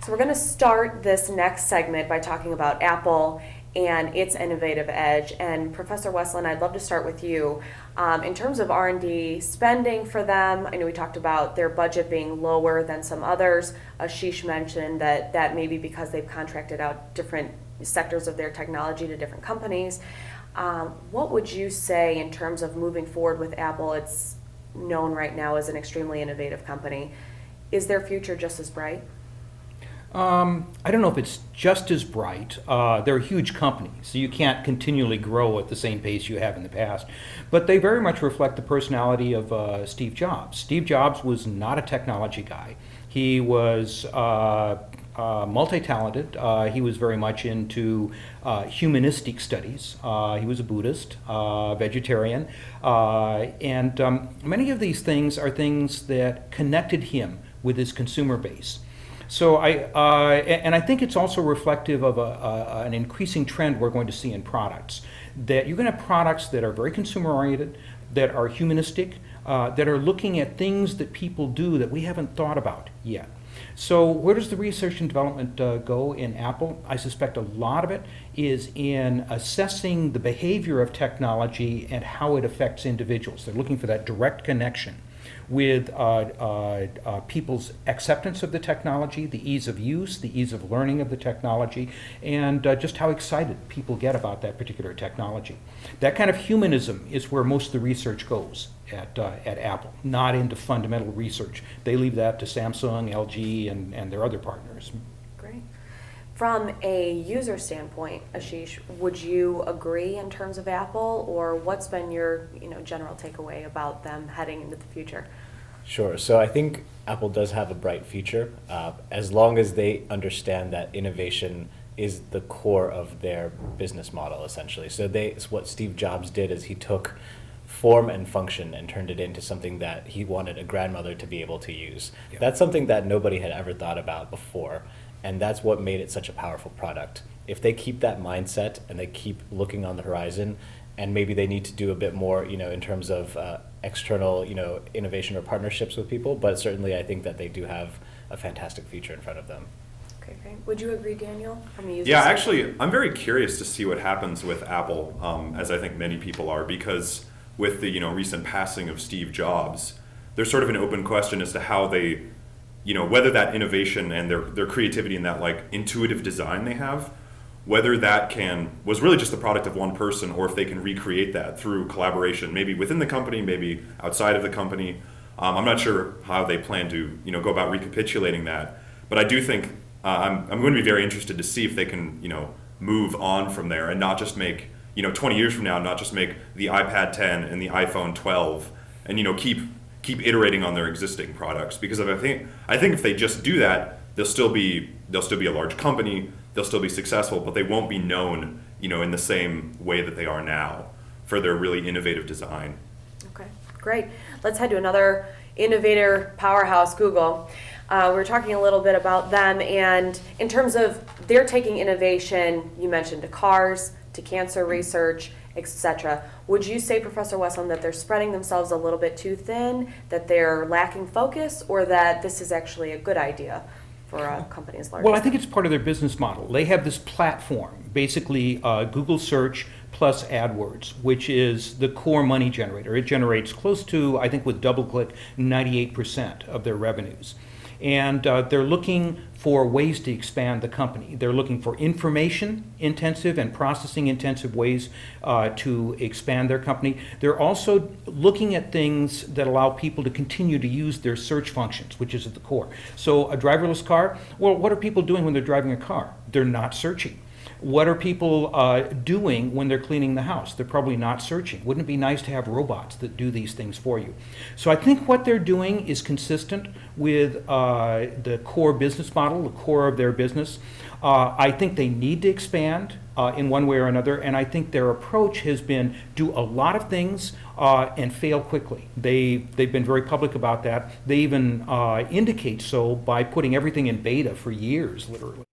So we're going to start this next segment by talking about Apple and its innovative edge. And Professor Westland, I'd love to start with you. In terms of R&D spending for them, I know we talked about their budget being lower than some others. Ashish mentioned that may be because they've contracted out different sectors of their technology to different companies. What would you say in terms of moving forward with Apple? It's known right now as an extremely innovative company. Is their future just as bright? I don't know if it's just as bright. They're a huge company, so you can't continually grow at the same pace you have in the past. But they very much reflect the personality of Steve Jobs. Steve Jobs was not a technology guy. He was multi-talented. He was very much into humanistic studies. He was a Buddhist, vegetarian, and many of these things are things that connected him with his consumer base. So I think it's also reflective of an increasing trend we're going to see in products, that you're going to have products that are very consumer-oriented, that are humanistic, that are looking at things that people do that we haven't thought about yet. So where does the research and development go in Apple? I suspect a lot of it is in assessing the behavior of technology and how it affects individuals. They're looking for that direct connection with people's acceptance of the technology, the ease of use, the ease of learning of the technology, and just how excited people get about that particular technology. That kind of humanism is where most of the research goes at Apple, not into fundamental research. They leave that to Samsung, LG, and their other partners. Great. From a user standpoint, Ashish, would you agree in terms of Apple, or what's been your general takeaway about them heading into the future? Sure. So I think Apple does have a bright future, as long as they understand that innovation is the core of their business model, essentially. So what Steve Jobs did is he took form and function and turned it into something that he wanted a grandmother to be able to use. Yeah. That's something that nobody had ever thought about before, and that's what made it such a powerful product. If they keep that mindset and they keep looking on the horizon, and maybe they need to do a bit more, in terms of external, innovation or partnerships with people, but certainly I think that they do have a fantastic future in front of them. Okay, great. Would you agree, Daniel? From a user Yeah, standpoint? actually, I'm very curious to see what happens with Apple, as I think many people are, because with the recent passing of Steve Jobs, there's sort of an open question as to how they, whether that innovation and their creativity and that intuitive design they have, whether that was really just the product of one person, or if they can recreate that through collaboration, maybe within the company, maybe outside of the company. I'm not sure how they plan to go about recapitulating that, but I do think I'm going to be very interested to see if they can move on from there and not just make 20 years from now, not just make the iPad 10 and the iPhone 12 and keep iterating on their existing products, because I think if they just do that, they'll still be a large company, they'll still be successful, but they won't be known in the same way that they are now for their really innovative design. Okay, great. Let's head to another innovator powerhouse, Google. We're talking a little bit about them, and in terms of they're taking innovation, you mentioned to cars, to cancer research, etc. Would you say, Professor Westland, that they're spreading themselves a little bit too thin, that they're lacking focus, or that this is actually a good idea for a company as large? Well, I think it's part of their business model. They have this platform, basically Google Search plus AdWords, which is the core money generator. It generates close to, I think with DoubleClick, 98% of their revenues. And they're looking for ways to expand the company. They're looking for information-intensive and processing-intensive ways to expand their company. They're also looking at things that allow people to continue to use their search functions, which is at the core. So a driverless car, well, what are people doing when they're driving a car? They're not searching. What are people doing when they're cleaning the house? They're probably not searching. Wouldn't it be nice to have robots that do these things for you? So I think what they're doing is consistent with the core business model, the core of their business. I think they need to expand in one way or another, and I think their approach has been do a lot of things and fail quickly. They've been very public about that. They even indicate so by putting everything in beta for years, literally.